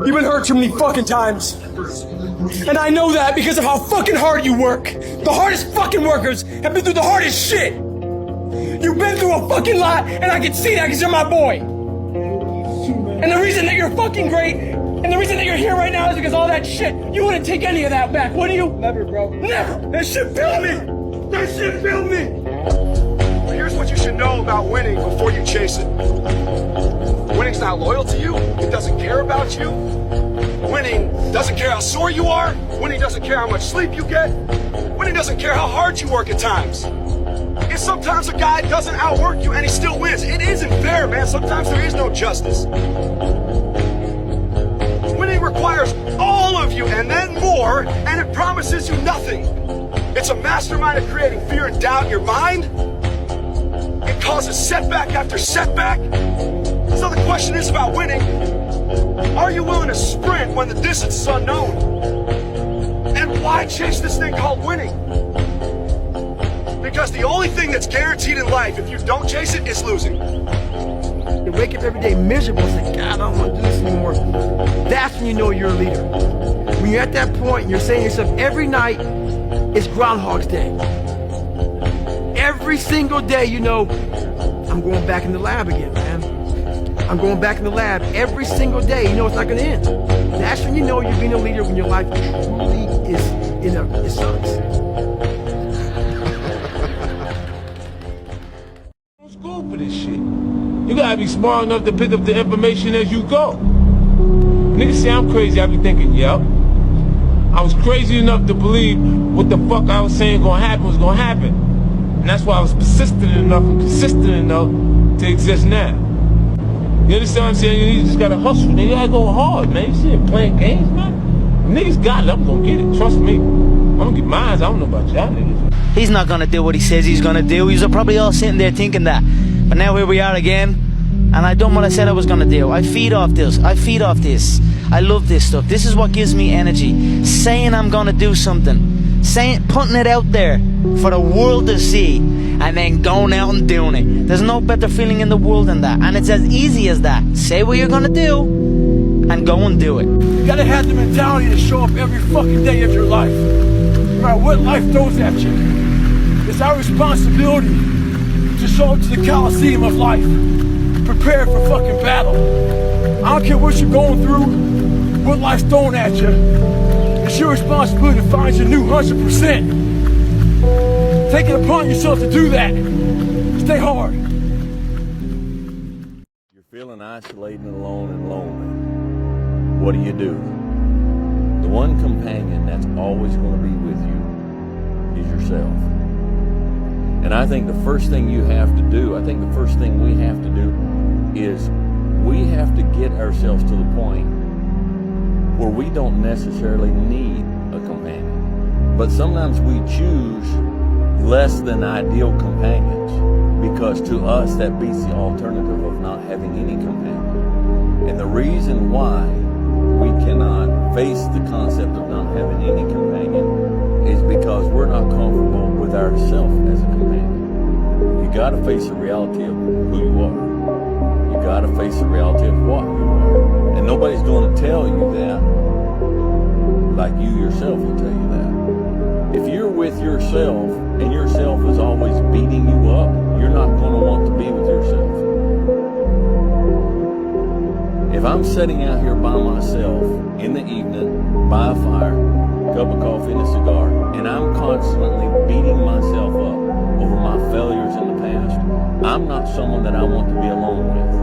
You've been hurt too many fucking times. And I know that because of how fucking hard you work. The hardest fucking workers have been through the hardest shit. You've been through a fucking lot, and I can see that because you're my boy. And the reason that you're fucking great, and the reason that you're here right now is because all that shit, you wouldn't take any of that back, would you? Never, bro. Never. That shit filled me. That shit filled me. Here's what you should know about winning before you chase it. Winning's not loyal to you. It doesn't care about you. Winning doesn't care how sore you are. Winning doesn't care how much sleep you get. Winning doesn't care how hard you work at times. And sometimes a guy doesn't outwork you and he still wins. It isn't fair, man. Sometimes there is no justice. Winning requires all of you and then more, and it promises you nothing. It's a mastermind of creating fear and doubt in your mind. It causes setback after setback. So the question is about winning. Are you willing to sprint when the distance is unknown? And why chase this thing called winning? Because the only thing that's guaranteed in life, if you don't chase it, is losing. You wake up every day miserable and say, God, I don't want to do this anymore. That's when you know you're a leader. When you're at that point and you're saying to yourself, every night is Groundhog's Day. Every single day, you know, I'm going back in the lab again, man. I'm going back in the lab every single day. You know it's not going to end. That's when you know you're being a leader, when your life truly is, it sucks. School for this shit. You gotta be smart enough to pick up the information as you go. Niggas say I'm crazy, I be thinking, yep. I was crazy enough to believe what the fuck I was saying gonna happen was gonna happen. And that's why I was persistent enough and consistent enough to exist now. You understand what I'm saying? You just gotta hustle, nigga. You gotta go hard, man. You see it playing games, man? Niggas got it, I'm gonna get it, trust me. I'm gonna get mine, I don't know about y'all niggas. He's not gonna do what he says he's gonna do. You're probably all sitting there thinking that. But now here we are again, and I done what I said I was gonna do. I feed off this. I feed off this. I love this stuff. This is what gives me energy. Saying I'm gonna do something. Putting it out there for the world to see, and then going out and doing it. There's no better feeling in the world than that. And it's as easy as that. Say what you're gonna do, and go and do it. You gotta have the mentality to show up every fucking day of your life. No matter what life throws at you. It's our responsibility to show up to the Coliseum of life, prepared for fucking battle. I don't care what you're going through, what life's throwing at you. It's your responsibility to find your new 100%. Take it upon yourself to do that. Stay hard. You're feeling isolated and alone and lonely. What do? The one companion that's always going to be with you is yourself. And I think the first thing you have to do, the first thing we have to do is we have to get ourselves to the point where we don't necessarily need a companion. But sometimes we choose less than ideal companions because to us that beats the alternative of not having any companion. And the reason why we cannot face the concept of not having any companion is because we're not comfortable with ourselves as a companion. You gotta face the reality of who you are. You gotta face the reality of what you are. And nobody's gonna tell you that like you yourself will tell you that. If you're with yourself and yourself is always beating you up, you're not gonna want to be with yourself. If I'm sitting out here by myself in the evening, by a fire, cup of coffee and a cigar, and I'm constantly beating myself up over my failures in the past, I'm not someone that I want to be alone with.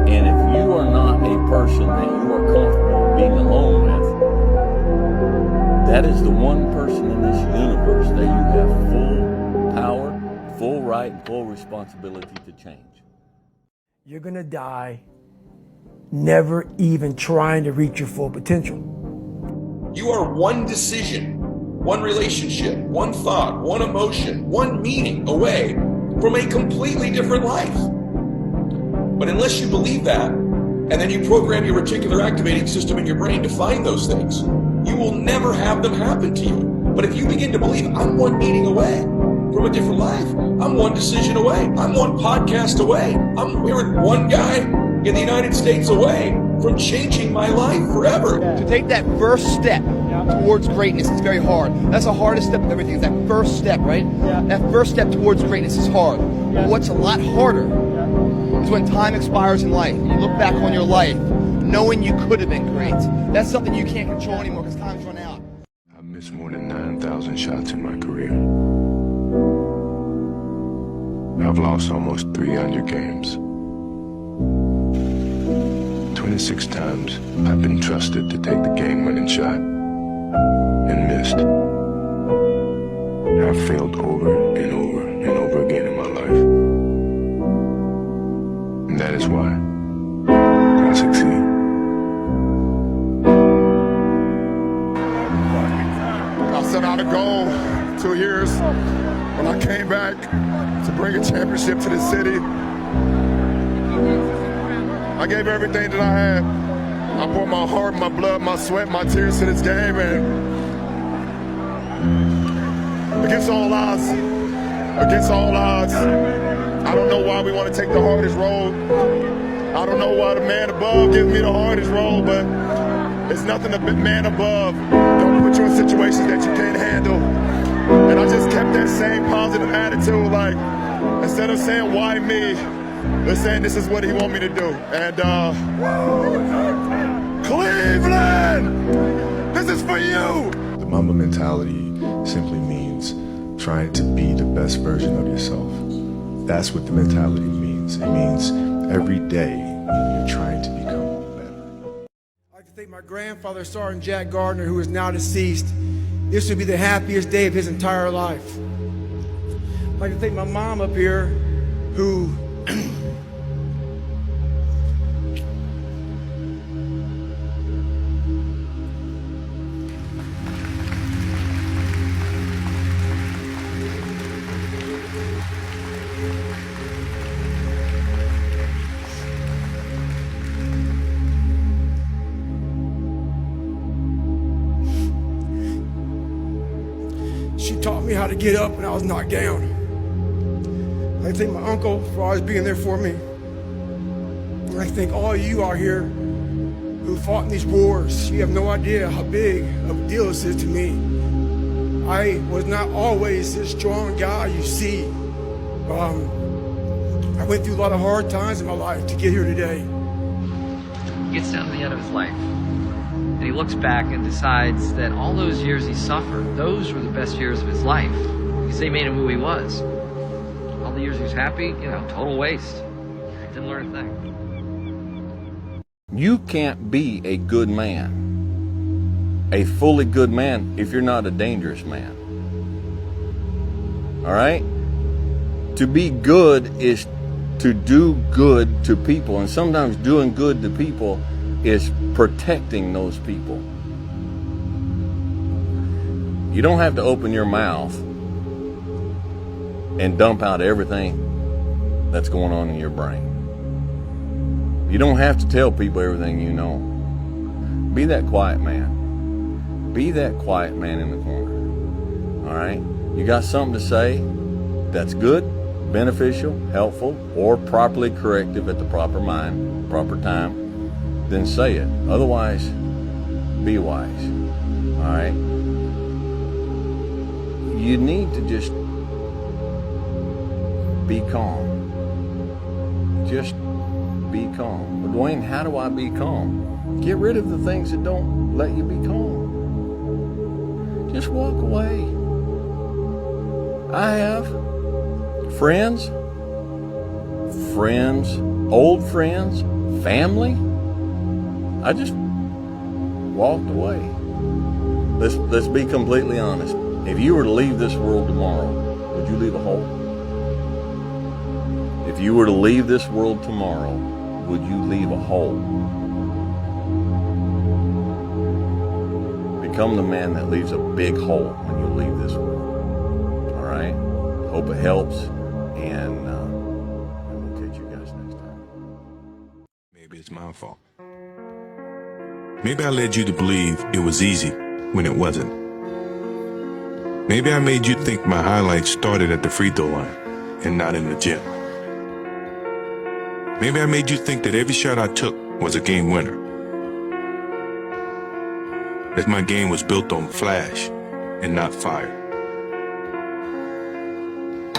And if you are not a person that you are comfortable being alone with, that is the one person in this universe that you have full power, full right, and full responsibility to change. You're gonna die never even trying to reach your full potential. You are one decision, one relationship, one thought, one emotion, one meaning away from a completely different life. But unless you believe that, and then you program your reticular activating system in your brain to find those things, you will never have them happen to you. But if you begin to believe, I'm one meeting away from a different life, I'm one decision away, I'm one podcast away, I'm hearing one guy in the United States away from changing my life forever. To take that first step towards greatness is very hard. That's the hardest step of everything, is that first step, right? That first step towards greatness is hard. But what's a lot harder is when time expires in life. You look back on your life knowing you could have been great. That's something you can't control anymore because time's run out. I've missed more than 9,000 shots in my career. I've lost almost 300 games. 26 times I've been trusted to take the game-winning shot and missed. I've failed over and over and over again in my life. And that is why I succeed. I set out a goal 2 years when I came back to bring a championship to the city. I gave everything that I had. I poured my heart, my blood, my sweat, my tears to this game, and against all odds, I don't know why we want to take the hardest road. I don't know why the man above gives me the hardest road, but it's nothing a man above. Don't put you in situations that you can't handle. And I just kept that same positive attitude, like, instead of saying, why me? They're saying this is what he want me to do. And Cleveland, this is for you. The Mamba mentality simply means trying to be the best version of yourself. That's what the mentality means. It means every day you're trying to become better. I'd like to thank my grandfather, Sergeant Jack Gardner, who is now deceased. This would be the happiest day of his entire life. I'd like to thank my mom up here, who she taught me how to get up when I was knocked down. I thank my uncle for always being there for me. And I thank all of you out here who fought in these wars. You have no idea how big of a deal this is to me. I was not always this strong guy you see. I went through a lot of hard times in my life to get here today. He gets down to the end of his life, and he looks back and decides that all those years he suffered, those were the best years of his life, because they made him who he was. All the years he was happy, total waste. Didn't learn a thing. You can't be a good man, a fully good man, if you're not a dangerous man. All right? To be good is to do good to people, and sometimes doing good to people is protecting those people. You don't have to open your mouth and dump out everything that's going on in your brain. You don't have to tell people everything you know. Be that quiet man. Be that quiet man in the corner. All right? You got something to say that's good, beneficial, helpful, or properly corrective at the proper time, then say it. Otherwise, be wise. All right? You need to just be calm. Just be calm. But Dwayne, how do I be calm? Get rid of the things that don't let you be calm. Just walk away. I have friends, old friends, family. I just walked away. Let's be completely honest. If you were to leave this world tomorrow, would you leave a hole? If you were to leave this world tomorrow, would you leave a hole? Become the man that leaves a big hole when you leave this world. All right? Hope it helps, and we'll catch you guys next time. Maybe it's my fault. Maybe I led you to believe it was easy when it wasn't. Maybe I made you think my highlights started at the free throw line and not in the gym. Maybe I made you think that every shot I took was a game winner that my game was built on flash and not fire.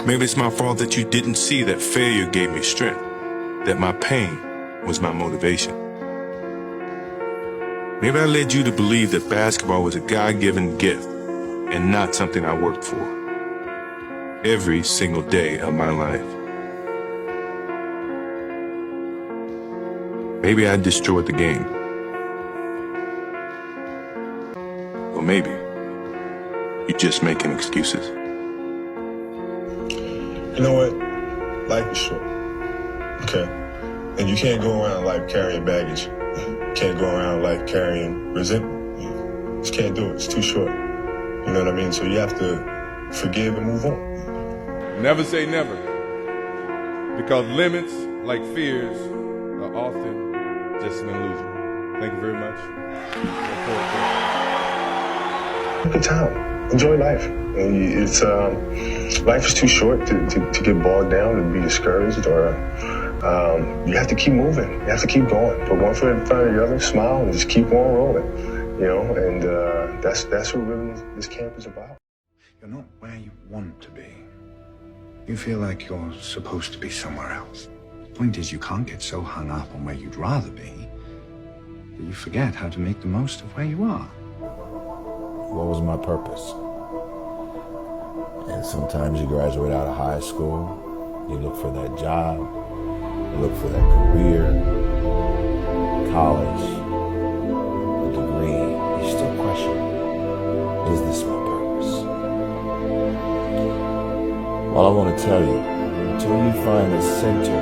Maybe it's my fault that you didn't see that failure gave me strength, that my pain was my motivation. Maybe I led you to believe that basketball was a God-given gift and not something I worked for every single day of my life. Maybe I destroyed the game. Or maybe you're just making excuses. You know what? Life is short. Okay? And you can't go around life carrying baggage. You can't go around life carrying resentment. You just can't do it. It's too short. You know what I mean? So you have to forgive and move on. Never say never. Because limits, like fears, are often just an illusion. Thank you very much. Good time. Enjoy life. It's life is too short to get bogged down and be discouraged, or you have to keep moving. You have to keep going. Put one foot in front of the other, smile, and just keep on rolling. You know, and that's what really this camp is about. You're not where you want to be. You feel like you're supposed to be somewhere else. The point is, you can't get so hung up on where you'd rather be that you forget how to make the most of where you are. What was my purpose? And sometimes you graduate out of high school, you look for that job, you look for that career, college, a degree. You still question, is this my purpose? Well, I want to tell you, until you find the center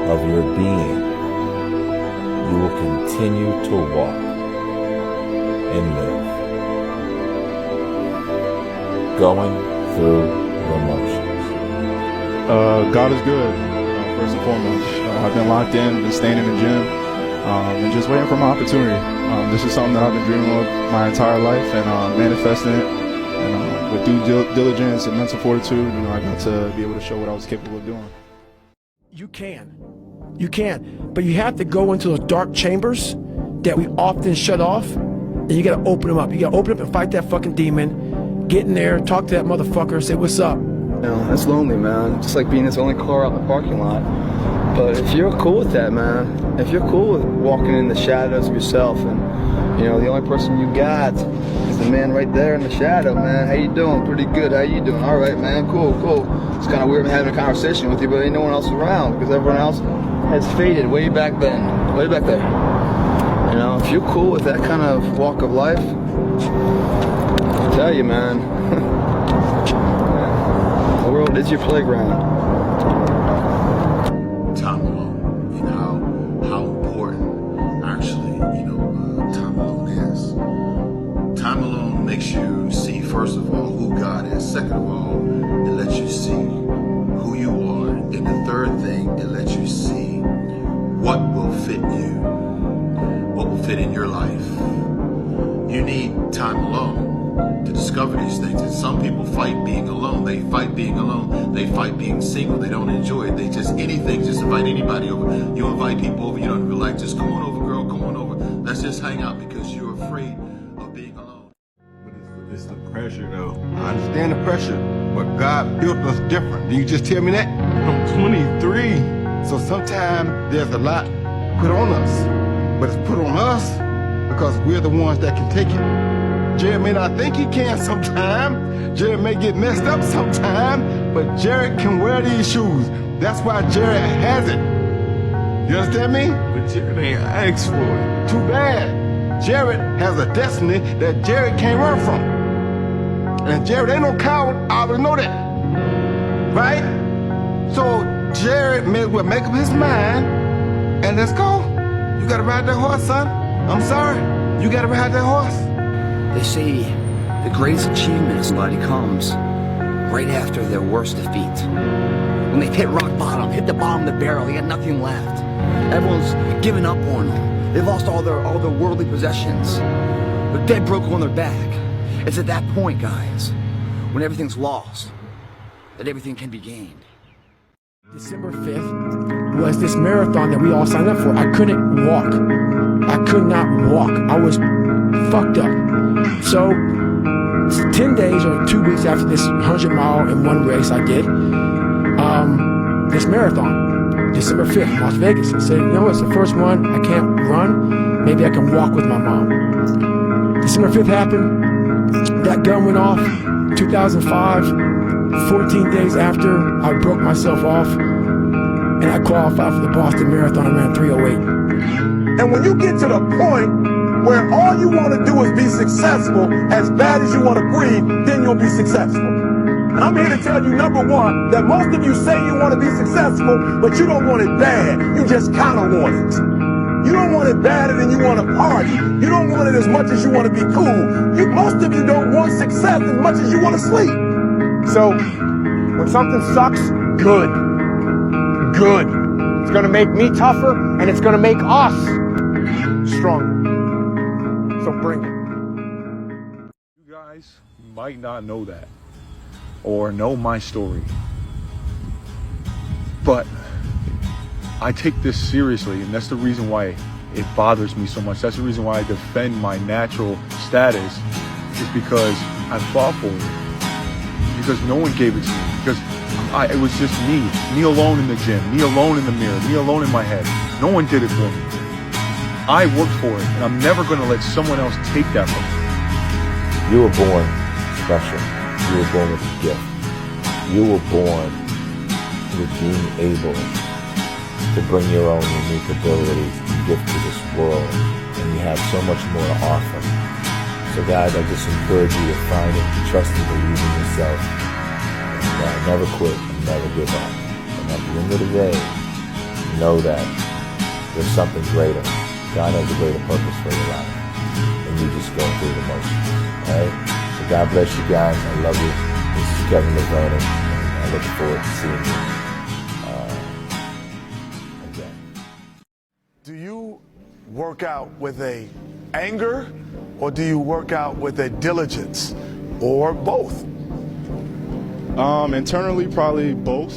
of your being, you will continue to walk and live, going through the motions. God is good, first and foremost. I've been locked in, been staying in the gym, and just waiting for my opportunity. This is something that I've been dreaming of my entire life, and manifesting it, and with due diligence and mental fortitude, you know, I got to be able to show what I was capable of doing. You can, but you have to go into those dark chambers that we often shut off. And you gotta open them up. You gotta open up and fight that fucking demon. Get in there, talk to that motherfucker, say what's up. You know, that's lonely, man. Just like being this only car out in the parking lot. But if you're cool with that, man, if you're cool with walking in the shadows of yourself, and you know, the only person you got is the man right there in the shadow, man. How you doing? Pretty good. How you doing? All right, man. Cool. It's kind of weird having a conversation with you, but ain't no one else around because everyone else has faded way back then, way back there. You know, if you're cool with that kind of walk of life, I tell you, man, the world is your playground. Time alone, you know, how important actually, you know, time alone is. Time alone makes you see, first of all, who God is. Second of all, it lets you see who you are. And the third thing, it lets you see what will fit you. What will fit in your life. You need time alone to discover these things. And some people fight being alone. They fight being alone. They fight being single. They don't enjoy it. They just anything, just invite anybody over. You invite people over, you don't feel like, just come on over, girl, come on over. Let's just hang out because you're afraid of being alone. But it's the pressure though. I understand the pressure, but God built us different. Did you just tell me that? I'm 23. So sometimes there's a lot put on us. But it's put on us because we're the ones that can take it. Jared may not think he can sometime. Jared may get messed up sometime, but Jared can wear these shoes. That's why Jared has it. You understand me? But Jared ain't asked for it. Too bad. Jared has a destiny that Jared can't run from. And Jared ain't no coward, I already know that. Right? So Jared may as well make up his mind and let's go. You gotta ride that horse, son. I'm sorry. You gotta ride that horse. They say the greatest achievement of somebody comes right after their worst defeat. When they've hit rock bottom, hit the bottom of the barrel, they got nothing left. Everyone's given up on them. They've lost all their worldly possessions. They're dead broke on their back. It's at that point, guys, when everything's lost, that everything can be gained. December 5th was this marathon that we all signed up for. I couldn't walk. I could not walk. I was fucked up. So 10 days or 2 weeks after this 100-mile in one race I did, this marathon, December 5th in Las Vegas. I said, you know, it's the first one, I can't run, maybe I can walk with my mom. December 5th happened, that gun went off, 2005, 14 days after, I broke myself off, and I qualified for the Boston Marathon, ran 3:08. And when you get to the point where all you want to do is be successful, as bad as you want to breathe, then you'll be successful. And I'm here to tell you, number one, that most of you say you want to be successful, but you don't want it bad. You just kind of want it. You don't want it badder than you want to party. You don't want it as much as you want to be cool. Most of you don't want success as much as you want to sleep. So, when something sucks, good. Good. It's going to make me tougher, and it's going to make us stronger. So bring it. You guys might not know that or know my story, but I take this seriously, and that's the reason why it bothers me so much. That's the reason why I defend my natural status, is because I fought for it, because no one gave it to me, because it was just me alone in the gym, me alone in the mirror, me alone in my head. No one did it for me. I worked for it, and I'm never going to let someone else take that from me. You were born special. You were born with a gift. You were born with being able to bring your own unique abilities and gift to this world, and you have so much more to offer. So guys, I just encourage you to find it, trust and believe in yourself, and never quit and never give up. And at the end of the day, know that there's something greater. God has a greater purpose for your life, and you just go through the motions, all right? So God bless you guys. I love you. This is Kevin LaVernon, and I look forward to seeing you again. Do you work out with a anger, or do you work out with a diligence, or both? Internally, probably both.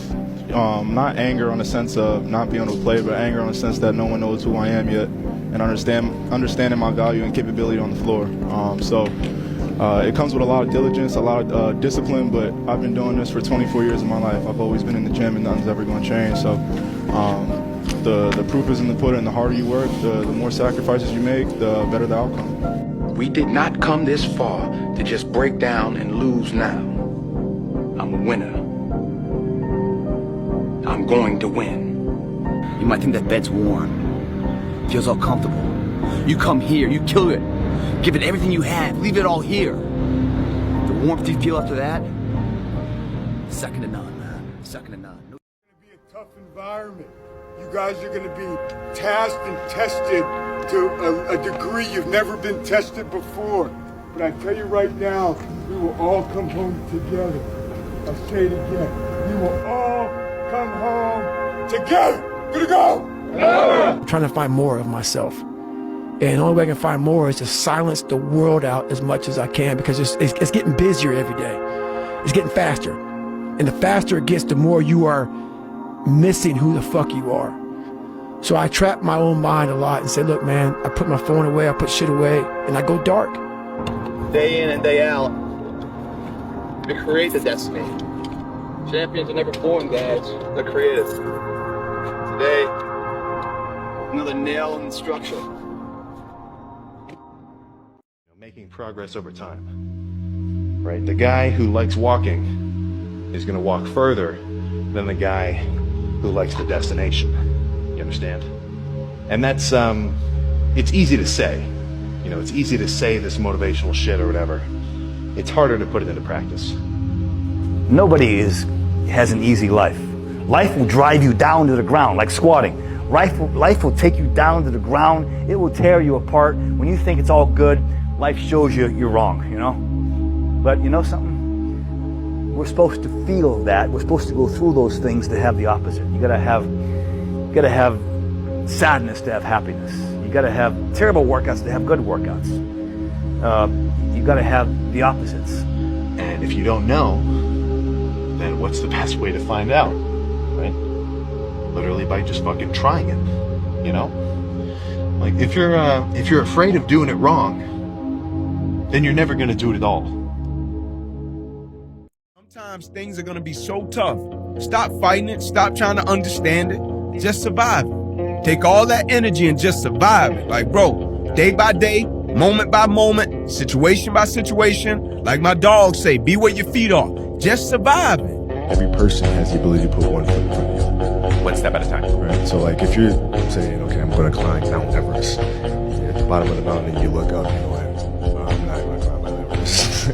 Not anger on the sense of not being able to play, but anger on the sense that no one knows who I am yet, and understanding my value and capability on the floor. It comes with a lot of diligence, a lot of discipline, but I've been doing this for 24 years of my life. I've always been in the gym, and nothing's ever going to change. So the proof is in the pudding. The harder you work, the more sacrifices you make, the better the outcome. We did not come this far to just break down and lose now. I'm a winner. I'm going to win. You might think that bed's warm. Feels all comfortable. You come here, you kill it. Give it everything you have. Leave it all here. The warmth you feel after that, second to none, man. Second to none. It's going to be a tough environment. You guys are going to be tasked and tested to a degree you've never been tested before. But I tell you right now, we will all come home together. I'll say it again. We will all come home together. Gonna go! I'm trying to find more of myself. And the only way I can find more is to silence the world out as much as I can, because it's getting busier every day. It's getting faster. And the faster it gets, the more you are missing who the fuck you are. So I trap my own mind a lot and say, look, man, I put my phone away, I put shit away, and I go dark. Day in and day out, we create the destiny. Champions are never born, guys. They're created. Today, another nail in the structure. Making progress over time, right? The guy who likes walking is going to walk further than the guy who likes the destination. You understand? And that's, it's easy to say. You know, it's easy to say this motivational shit or whatever. It's harder to put it into practice. Nobody has an easy life. Life will drive you down to the ground, like squatting. Life will take you down to the ground. It will tear you apart. When you think it's all good, life shows you you're wrong, you know? But you know something? We're supposed to feel that. We're supposed to go through those things to have the opposite. You gotta have sadness to have happiness. You gotta have terrible workouts to have good workouts. You gotta have the opposites. And if you don't know, then what's the best way to find out, right? Literally by just fucking trying it, you know? Like if you're afraid of doing it wrong, then you're never going to do it at all. Sometimes things are going to be so tough. Stop fighting it. Stop trying to understand it. Just survive it. Take all that energy and just survive it. Like, bro, day by day, moment by moment, situation by situation, like my dogs say, be where your feet are. Just survive it. Every person has the ability to put one foot in front of the other. One step at a time. Right? So like if you're saying, okay, I'm going to climb Mount Everest, at the bottom of the mountain and you look up, you know what, I'm not going to climb Mount Everest.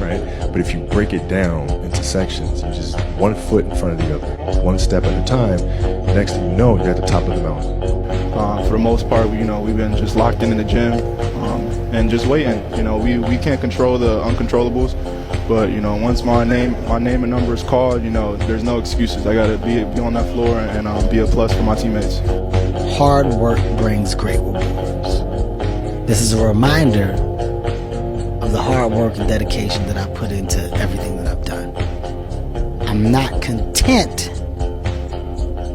Right? But if you break it down into sections, you just one foot in front of the other, one step at a time, next thing you know, you're at the top of the mountain. For the most part, we've been just locked in the gym and just waiting. We can't control the uncontrollables, but once my name and number is called, there's no excuses. I gotta be on that floor and be a plus for my teammates. Hard work brings great rewards. This is a reminder of the hard work and dedication that I put into everything that I've done. I'm not content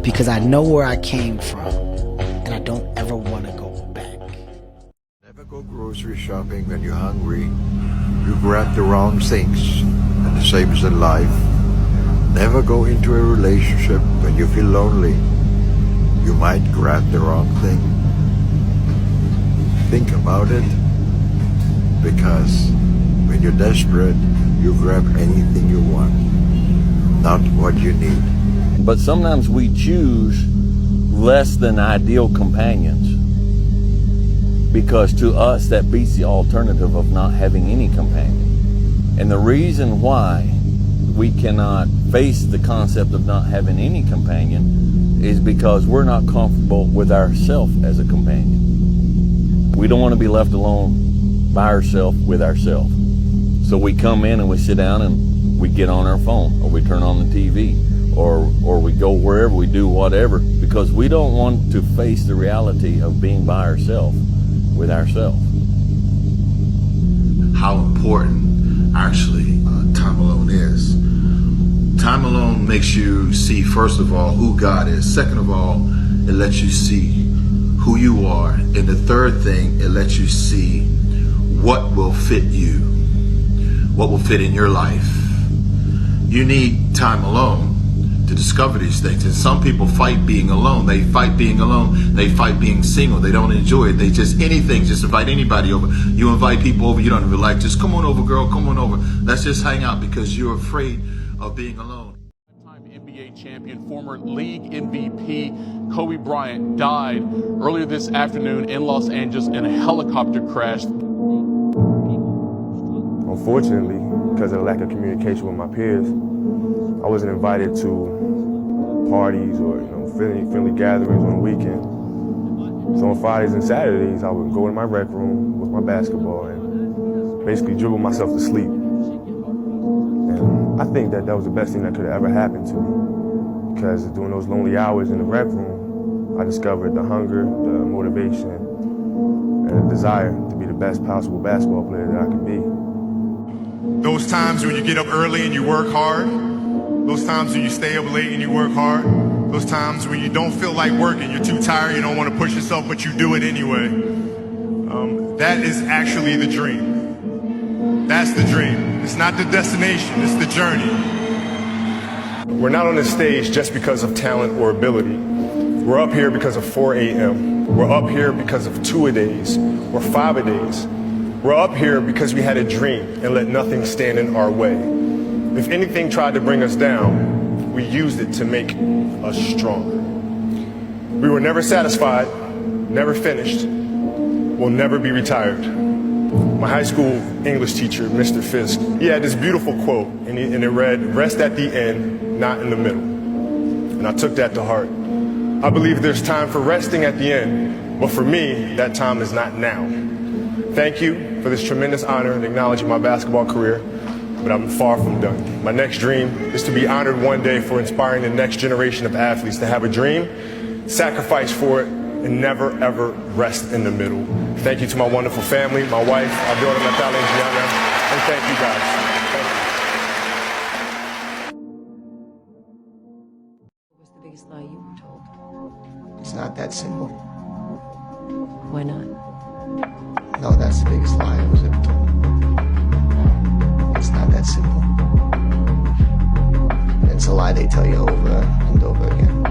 because I know where I came from and I don't ever want to go back. Never go grocery shopping when you're hungry. You grab the wrong things, and the same is in life. Never go into a relationship when you feel lonely. You might grab the wrong thing. Think about it, because when you're desperate, you grab anything you want, not what you need. But sometimes we choose less than ideal companions because to us that beats the alternative of not having any companion. And the reason why we cannot face the concept of not having any companion is because we're not comfortable with ourselves as a companion. We don't want to be left alone by ourselves with ourselves. So we come in and we sit down and we get on our phone, or we turn on the TV, or we go wherever, we do whatever, because we don't want to face the reality of being by ourselves with ourselves. How important actually time alone is. Time alone makes you see, first of all, who God is. Second of all, it lets you see who you are. And the third thing, it lets you see what will fit you, what will fit in your life. You need time alone to discover these things. And some people fight being alone. They fight being alone. They fight being single. They don't enjoy it. They just anything. Just invite anybody over. You invite people over you don't even like. Just come on over, girl. Come on over. Let's just hang out because you're afraid of being alone. NBA champion, former league MVP Kobe Bryant died earlier this afternoon in Los Angeles in a helicopter crash. Unfortunately, because of the lack of communication with my peers, I wasn't invited to parties or friendly gatherings on the weekend. So on Fridays and Saturdays, I would go in my rec room with my basketball and basically dribble myself to sleep. And I think that was the best thing that could have ever happened to me, because during those lonely hours in the rec room, I discovered the hunger, the motivation, and the desire to be the best possible basketball player that I could be. Those times when you get up early and you work hard, those times when you stay up late and you work hard, those times when you don't feel like working, you're too tired, you don't want to push yourself, but you do it anyway. That is actually the dream. That's the dream. It's not the destination, it's the journey. We're not on this stage just because of talent or ability. We're up here because of 4 a.m. We're up here because of 2-a-days or 5-a-days. We're up here because we had a dream and let nothing stand in our way. If anything tried to bring us down, we used it to make us stronger. We were never satisfied, never finished, will never be retired. My high school English teacher, Mr. Fisk, he had this beautiful quote, and it read, "Rest at the end, not in the middle." And I took that to heart. I believe there's time for resting at the end, but for me, that time is not now. Thank you for this tremendous honor in acknowledging my basketball career, but I'm far from done. My next dream is to be honored one day for inspiring the next generation of athletes to have a dream, sacrifice for it, and never, ever rest in the middle. Thank you to my wonderful family, my wife, our daughter Natalia and Gianna, and thank you guys. Thank you. What's the biggest lie you were told? It's not that simple. Why not? No, that's the biggest lie I was ever told. simple. It's a lie they tell you over and over again.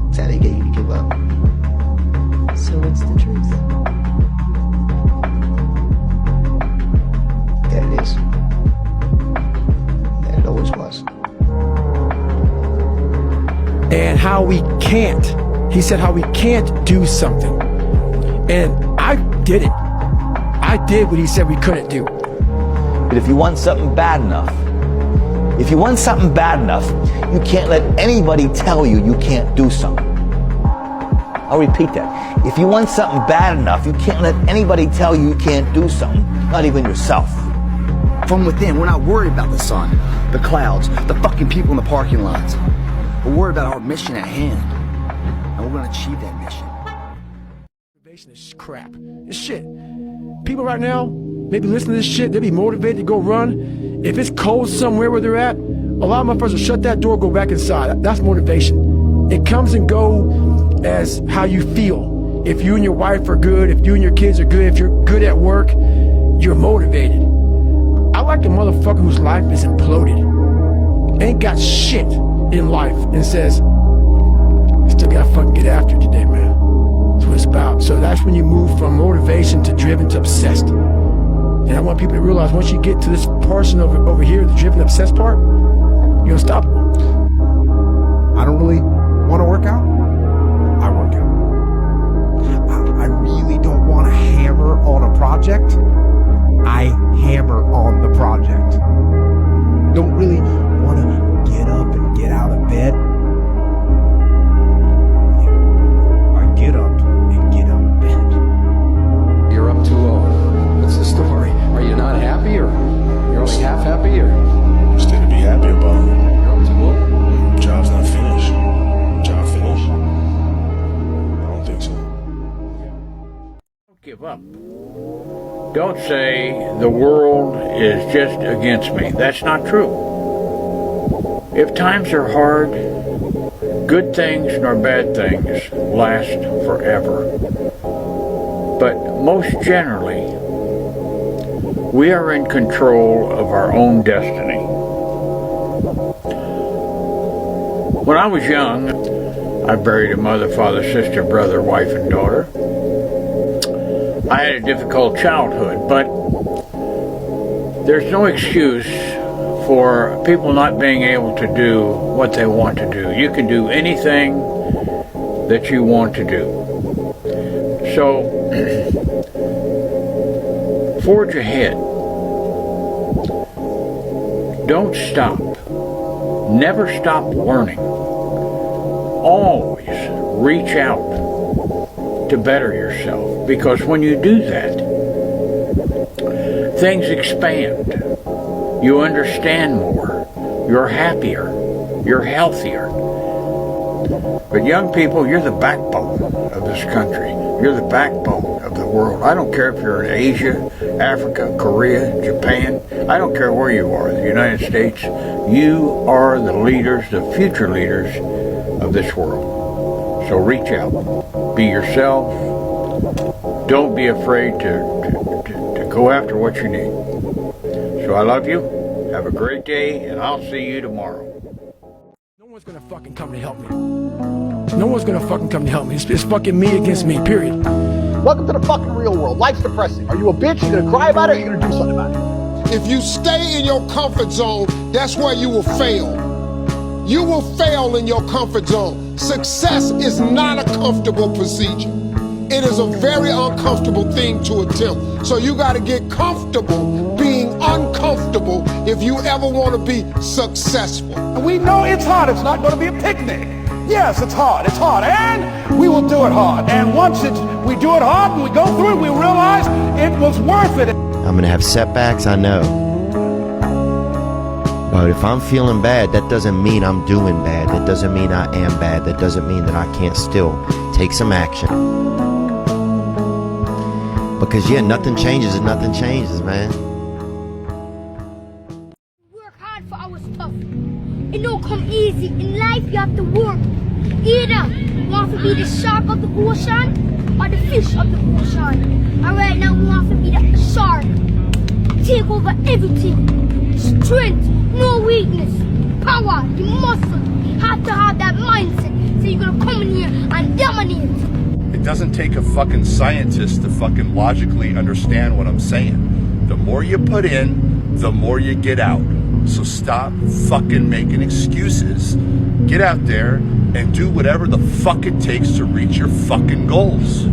It's how they get you to give up. So what's the truth? That it is. That it always was. And how we can't. He said how we can't do something. And I did it. I did what he said we couldn't do. But if you want something bad enough, you can't let anybody tell you you can't do something. I'll repeat that. If you want something bad enough, you can't let anybody tell you you can't do something, not even yourself. From within, we're not worried about the sun, the clouds, the fucking people in the parking lots. We're worried about our mission at hand, and we're gonna achieve that mission. Motivation is crap. It's shit. People right now, maybe listen to this shit, they'll be motivated to go run. If it's cold somewhere where they're at, a lot of motherfuckers will shut that door, go back inside. That's motivation. It comes and go as how you feel. If you and your wife are good, if you and your kids are good, if you're good at work, you're motivated. I like a motherfucker whose life is imploded, ain't got shit in life, and says, still gotta fucking get after it today, man. That's what it's about. So that's when you move from motivation to driven to obsessed. And I want people to realize once you get to this portion over here, the driven obsessed part, you're unstoppable. I don't really want to work out. I work out. I really don't want to hammer on a project. I hammer on the project. Don't really want to get up and get out of bed. I get up and get out of bed. You're up 2-0. What's the story? Are you not happy, or you're only half happy, or? Still to be happy about. You're up 2-0. Job's not finished. Job finished? I don't think so. Don't give up. Don't say the world is just against me. That's not true. If times are hard, good things nor bad things last forever. But most generally, we are in control of our own destiny. When I was young, I buried a mother, father, sister, brother, wife, and daughter. I had a difficult childhood, but there's no excuse for people not being able to do what they want to do. You can do anything that you want to do. So, forge ahead. Don't stop. Never stop learning. Always reach out to better yourself, because when you do that, things expand. You understand more. You're happier. You're healthier. But young people, you're the backbone of this country. You're the backbone of the world. I don't care if you're in Asia, Africa, Korea, Japan. I don't care where you are, the United States. You are the leaders, the future leaders of this world. So reach out. Be yourself. Don't be afraid to go after what you need. So I love you. Have a great day, and I'll see you tomorrow. No one's gonna fucking come to help me. No one's gonna fucking come to help me. It's fucking me against me, period. Welcome to the fucking real world. Life's depressing. Are you a bitch? You gonna cry about it, or you gonna do something about it? If you stay in your comfort zone, that's where you will fail. You will fail in your comfort zone. Success is not a comfortable procedure. It is a very uncomfortable thing to attempt. So you got to get comfortable being uncomfortable if you ever want to be successful. And we know it's hard. It's not going to be a picnic. Yes, it's hard. It's hard. And we will do it hard. And once we do it hard and we go through it, we realize it was worth it. I'm going to have setbacks, I know. But if I'm feeling bad, that doesn't mean I'm doing bad. That doesn't mean I am bad. That doesn't mean that I can't still take some action. Because, yeah, nothing changes if nothing changes, man. Work hard for our stuff. It don't come easy. In life, you have to work. Either you want to be the shark of the ocean or the fish of the ocean. And right now, we want to be the shark. take over everything. Strength, no weakness. Power, you muscle. Have to have that mindset so you're gonna come in here and dominate. It doesn't take a fucking scientist to fucking logically understand what I'm saying. The more you put in, the more you get out. So stop fucking making excuses. Get out there and do whatever the fuck it takes to reach your fucking goals.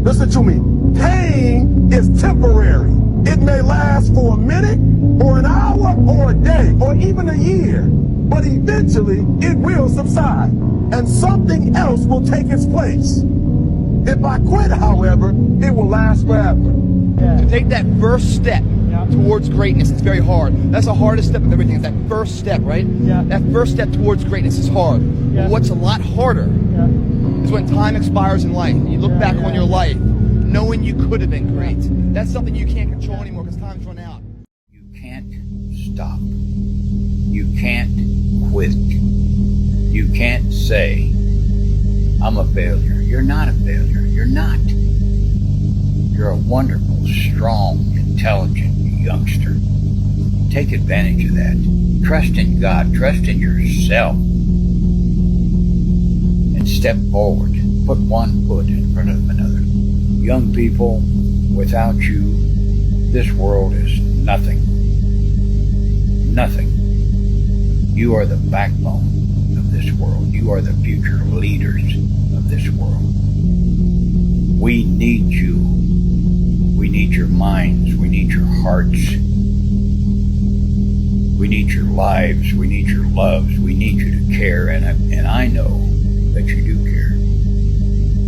Listen to me. Pain is temporary. It may last for a minute or an hour or a day or even a year, but eventually it will subside and something else will take its place. If I quit, however, it will last forever. To take that first step towards greatness is very hard. That's the hardest step of everything, is that first step, right? That first step towards greatness is hard. But what's a lot harder is when time expires in life and you look back on your life knowing you could have been great. That's something you can't control anymore because time's run out. You can't stop. You can't quit. You can't say, I'm a failure. You're not a failure. You're not. You're a wonderful, strong, intelligent youngster. Take advantage of that. Trust in God. Trust in yourself. And step forward. Put one foot in front of another. Young people, without you, this world is nothing. Nothing. You are the backbone of this world. You are the future leaders of this world. We need you. We need your minds. We need your hearts. We need your lives. We need your loves. We need you to care, and I know that you do care.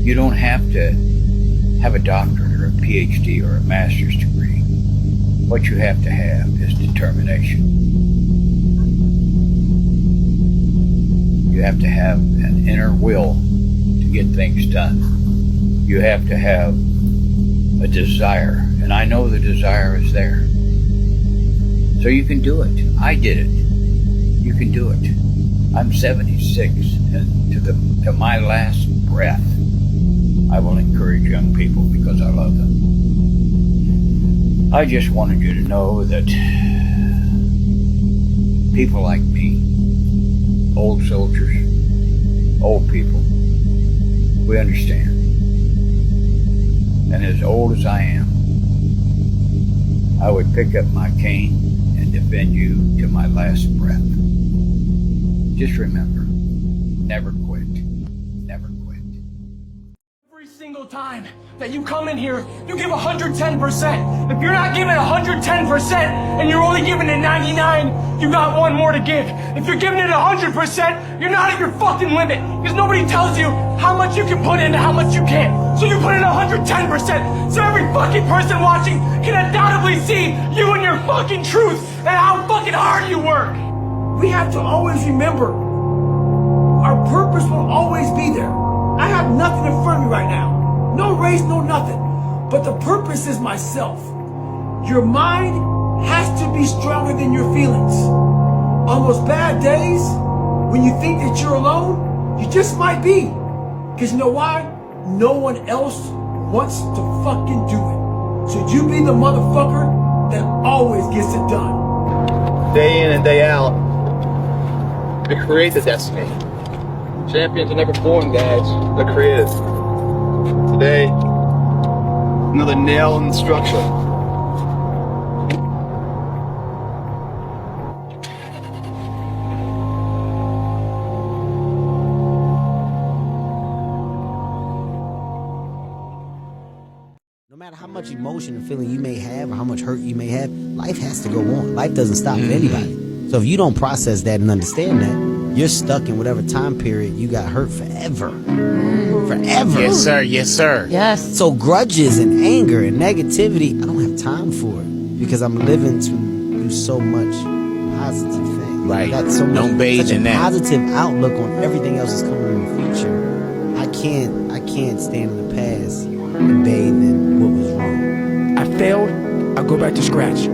You don't have to have a doctorate or a PhD or a master's degree. What you have to have is determination. You have to have an inner will to get things done. You have to have a desire, and I know the desire is there. So you can do it. I did it. You can do it. I'm 76, and to my last breath, I will encourage young people because I love them. I just wanted you to know that people like me, old soldiers, old people, we understand. And as old as I am, I would pick up my cane and defend you to my last breath. Just remember, never quit. Never quit. Every single time that you come in here, you give 110%. If you're not giving 110% and you're only giving it 99, you got one more to give. If you're giving it 100%, you're not at your fucking limit. Because nobody tells you how much you can put in and how much you can't. So you put in 110%. So every fucking person watching can undoubtedly see you and your fucking truth and how fucking hard you work. We have to always remember our purpose will always be there. I have nothing in front of me right now. No race, no nothing. But the purpose is myself. Your mind has to be stronger than your feelings. On those bad days, when you think that you're alone, you just might be. Because you know why? No one else wants to fucking do it. So you be the motherfucker that always gets it done. Day in and day out, we create the destiny. Champions are never born, guys. They're created. Today, another nail in the structure. No matter how much emotion and feeling you may have or how much hurt you may have, life has to go on. Life doesn't stop for anybody. So if you don't process that and understand that, you're stuck in whatever time period you got hurt forever. Forever. Yes, sir. Yes, sir. Yes. So grudges and anger and negativity, I don't have time for it because I'm living to do so much positive things. Right. I got so much, Don't bathe such in a that. positive outlook on everything else that's coming in the future. I can't stand in the past and bathe in what was wrong. I failed, I go back to scratch.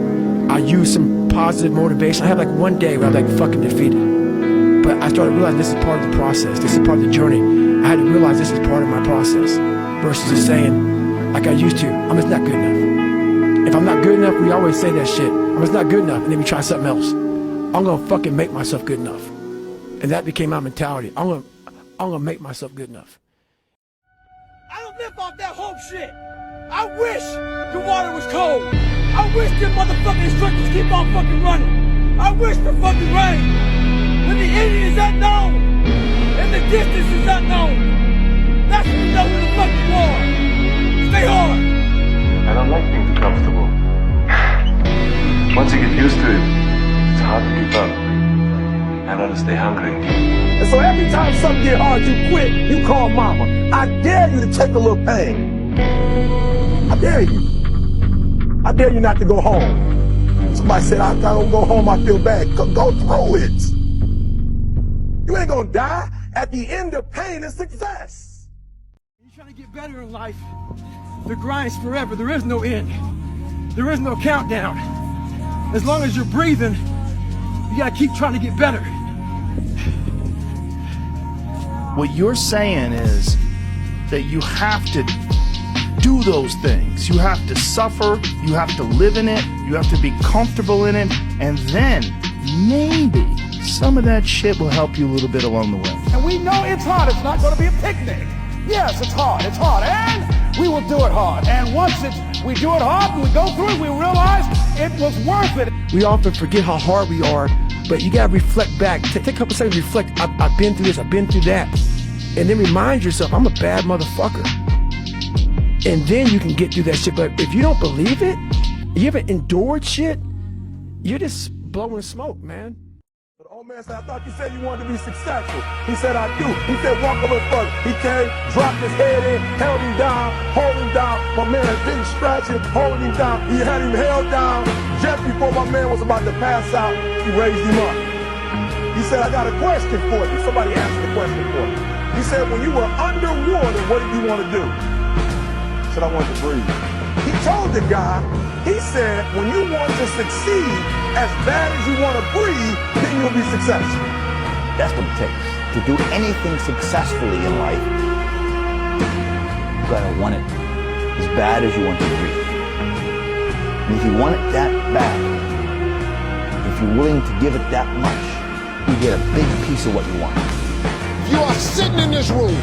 I use some positive motivation. I had like one day where I was like fucking defeated. But I started realizing this is part of the process. This is part of the journey. I had to realize this is part of my process versus just saying, like I used to, I'm just not good enough. If I'm not good enough, we always say that shit. It's not good enough, and then we try something else. I'm gonna fucking make myself good enough. And that became my mentality. I'm gonna make myself good enough. I don't live off that hope shit. I wish the water was cold. I wish the motherfucking instructors keep on fucking running. I wish for fucking rain. When the end is unknown, and the distance is unknown, that's when you know where the fuck you are. Stay hard. I don't like being too comfortable. Once you get used to it, it's hard to give up. I know to stay hungry. And so every time something get hard, you quit, you call mama. I dare you to take a little pain. I dare you. I dare you not to go home. Somebody said, I don't go home, I feel bad. Go through it. You ain't gonna die. At the end of pain is success. You're trying to get better in life. The grind is forever. There is no end. There is no countdown. As long as you're breathing, you gotta keep trying to get better. What you're saying is that you have to do those things. You have to suffer, you have to live in it, you have to be comfortable in it, and then maybe some of that shit will help you a little bit along the way. And we know it's hard. It's not going to be a picnic. Yes, it's hard. It's hard. And we will do it hard. And once we do it hard and we go through it, we realize it was worth it. We often forget how hard we are, but you gotta reflect back. Take a couple seconds, reflect. I've been through this, I've been through that. And then remind yourself, I'm a bad motherfucker. And then you can get through that shit. But if you don't believe it, you haven't endured shit, you're just blowing smoke, man. But the old man said, I thought you said you wanted to be successful. He said, I do. He said, walk a little further. He came, dropped his head in, held him down, hold him down. My man didn't stretch him, hold him down. He had him held down. Just before my man was about to pass out, he raised him up. He said, I got a question for you. Somebody asked the question for me. He said, when you were underwater, what did you want to do? He said, I wanted to breathe. He told the guy, he said, when you want to succeed as bad as you want to breathe, then you'll be successful. That's what it takes. To do anything successfully in life, you gotta want it as bad as you want to breathe. And if you want it that bad, if you're willing to give it that much, you get a big piece of what you want. You are sitting in this room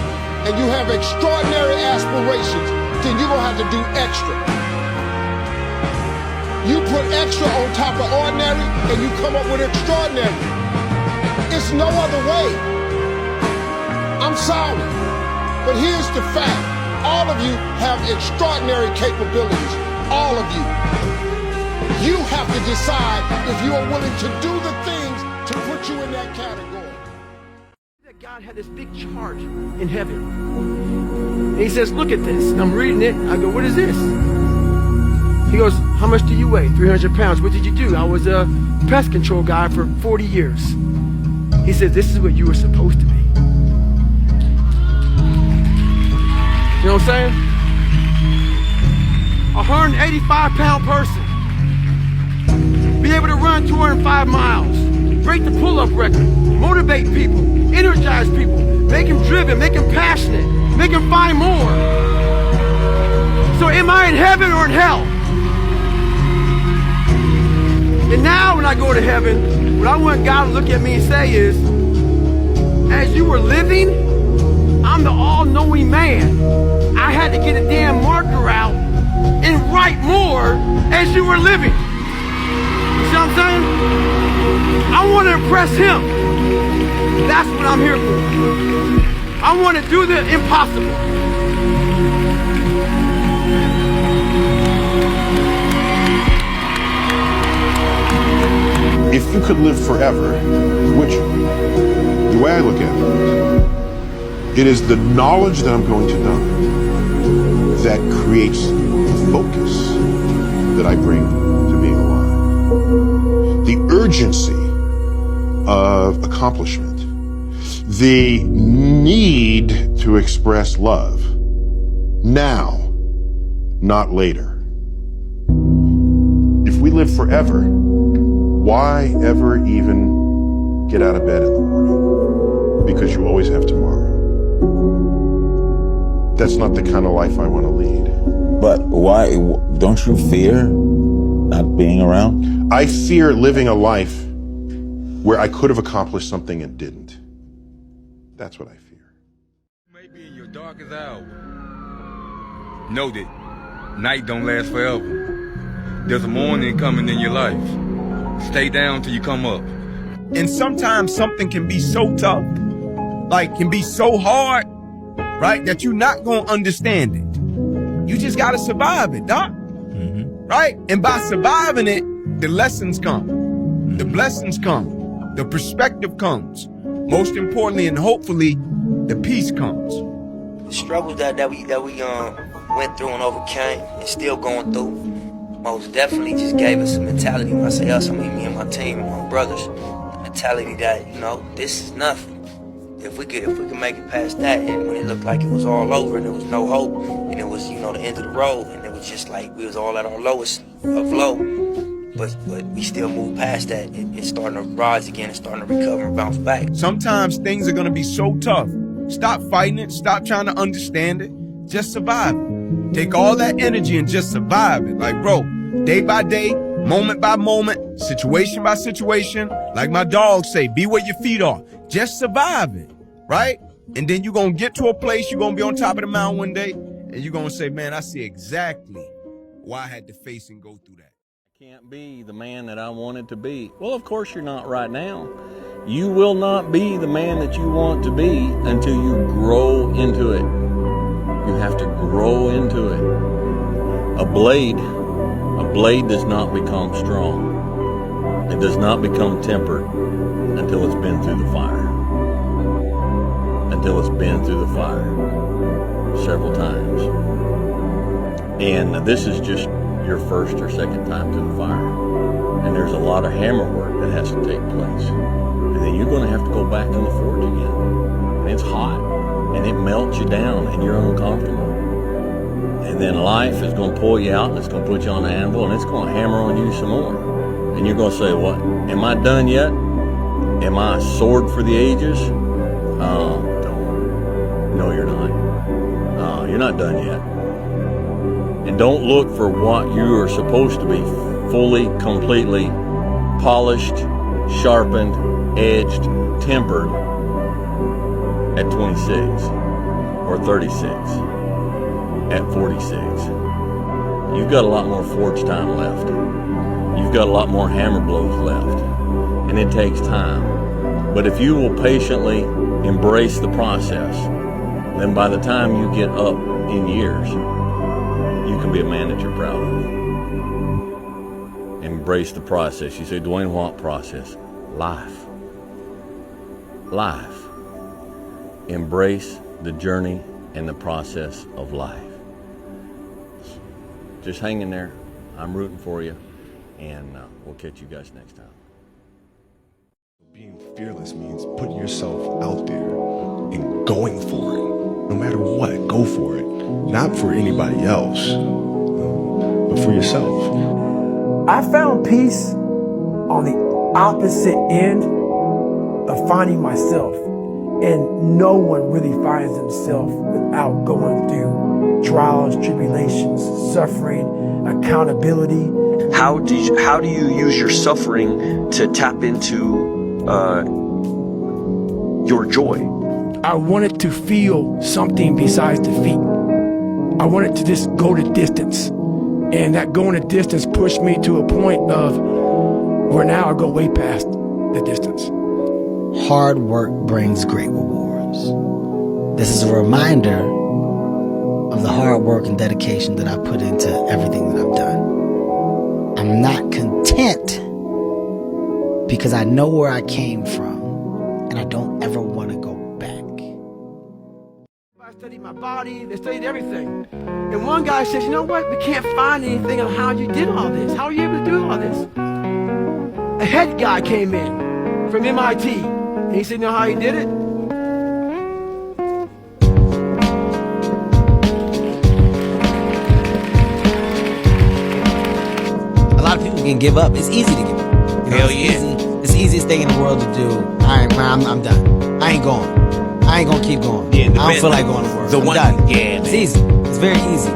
and you have extraordinary aspirations, then you're gonna have to do extra. You put extra on top of ordinary and you come up with extraordinary. It's no other way. I'm sorry, but here's the fact. All of you have extraordinary capabilities. All of you. You have to decide if you are willing to do the things to put you in that category. God had this big chart in heaven. And he says, look at this. And I'm reading it. I go, what is this? He goes, how much do you weigh? 300 pounds. What did you do? I was a pest control guy for 40 years. He says, this is what you were supposed to be. You know what I'm saying? A 185-pound person. Be able to run 205 miles. Break the pull-up record. Motivate people. Energize people. Make them driven. Make them passionate. Make them find more. So am I in heaven or in hell? And now when I go to heaven, what I want God to look at me and say is, as you were living, I'm the all-knowing man. I had to get a damn marker out and write more as you were living. You see what I'm saying? I want to impress him. That's what I'm here for. I want to do the impossible. If you could live forever, would you? The way I look at it is the knowledge that I'm going to know that creates the focus that I bring to being alive. The urgency of accomplishment. The need to express love. Now, not later. If we live forever, why ever even get out of bed in the morning? Because you always have tomorrow. That's not the kind of life I want to lead. But why? Don't you fear not being around? I fear living a life where I could have accomplished something and didn't. That's what I fear. Maybe in your darkest hour, know that night don't last forever. There's a morning coming in your life. Stay down till you come up. And sometimes something can be so tough, like can be so hard, right, that you're not gonna understand it. You just gotta survive it, doc. Right? And by surviving it, the lessons come, the blessings come, the perspective comes. Most importantly and hopefully, the peace comes. The struggles that we went through and overcame and still going through, most definitely just gave us a mentality. When I say us, I mean me and my team, my brothers. The mentality that, you know, this is nothing. If we could make it past that, and when it looked like it was all over and there was no hope, and it was, you know, the end of the road, and it was just like we was all at our lowest of low, but we still moved past that. It's starting to rise again, it's starting to recover and bounce back. Sometimes things are gonna be so tough. Stop fighting it, stop trying to understand it, just survive it. Take all that energy and just survive it. Like, bro, day by day, moment by moment, situation by situation, like my dogs say, be where your feet are. Just survive it, right? And then you're gonna get to a place, you're gonna be on top of the mountain one day, and you're gonna say, man, I see exactly why I had to face and go through that. Can't be the man that I wanted to be. Well, of course you're not right now. You will not be the man that you want to be until you grow into it. You have to grow into it. A blade does not become strong. It does not become tempered until it's been through the fire. Until it's been through the fire several times. And this is just your first or second time through the fire. And there's a lot of hammer work that has to take place. And then you're going to have to go back in the forge again. And it's hot. And it melts you down and you're uncomfortable. And then life is going to pull you out and it's going to put you on the anvil and it's going to hammer on you some more. And you're going to say, what? Am I done yet? Am I a sword for the ages? No, you're not. You're not done yet. And don't look for what you are supposed to be fully, completely polished, sharpened, edged, tempered at 26 or 36, at 46. You've got a lot more forge time left. You've got a lot more hammer blows left. And it takes time. But if you will patiently embrace the process, then by the time you get up in years, you can be a man that you're proud of. Embrace the process. You say, Dwayne, what process? Life. Life. Embrace the journey and the process of life. Just hang in there. I'm rooting for you. And we'll catch you guys next time. Being fearless means putting yourself out there and going for it. No matter what, go for it. Not for anybody else, but for yourself. I found peace on the opposite end of finding myself. And no one really finds himself without going through trials, tribulations, suffering, accountability. How do you use your suffering to tap into your joy? I wanted to feel something besides defeat. I wanted to just go the distance. And that going the distance pushed me to a point of where now I go way past the distance. Hard work brings great rewards. This is a reminder of the hard work and dedication that I put into everything that I've done. I'm not content because I know where I came from and I don't ever want to go back. I studied my body, they studied everything. And one guy says, you know what, we can't find anything on how you did all this. How are you able to do all this? A head guy came in from MIT. And he said, you know how he did it? A lot of people can give up. It's easy to give up. You know, Hell yeah. It's the easiest thing in the world to do. All right, man, I'm done. I ain't going. I ain't gonna keep going. Yeah, I don't feel like going to work. I'm done. Yeah, it's easy. It's very easy.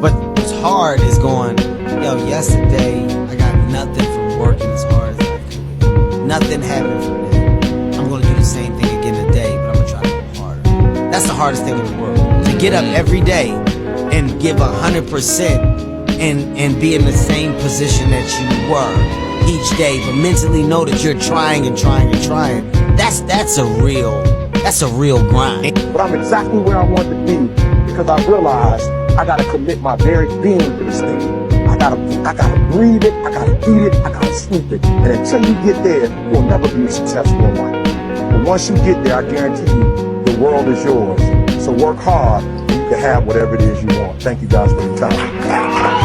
But what's hard is going, yo, yesterday I got nothing from working as hard as I could. Nothing happened from that. I'm gonna do the same thing again today, but I'm gonna try to go harder. That's the hardest thing in the world. To get up every day and give 100% and be in the same position that you were each day, but mentally know that you're trying and trying and trying. That's a real grind. But I'm exactly where I want to be because I realized I gotta commit my very being to this thing. I gotta breathe it, I gotta eat it, I gotta sleep it. And until you get there, you'll never be successful in life. But once you get there, I guarantee you, the world is yours. So work hard and you can have whatever it is you want. Thank you guys for your time.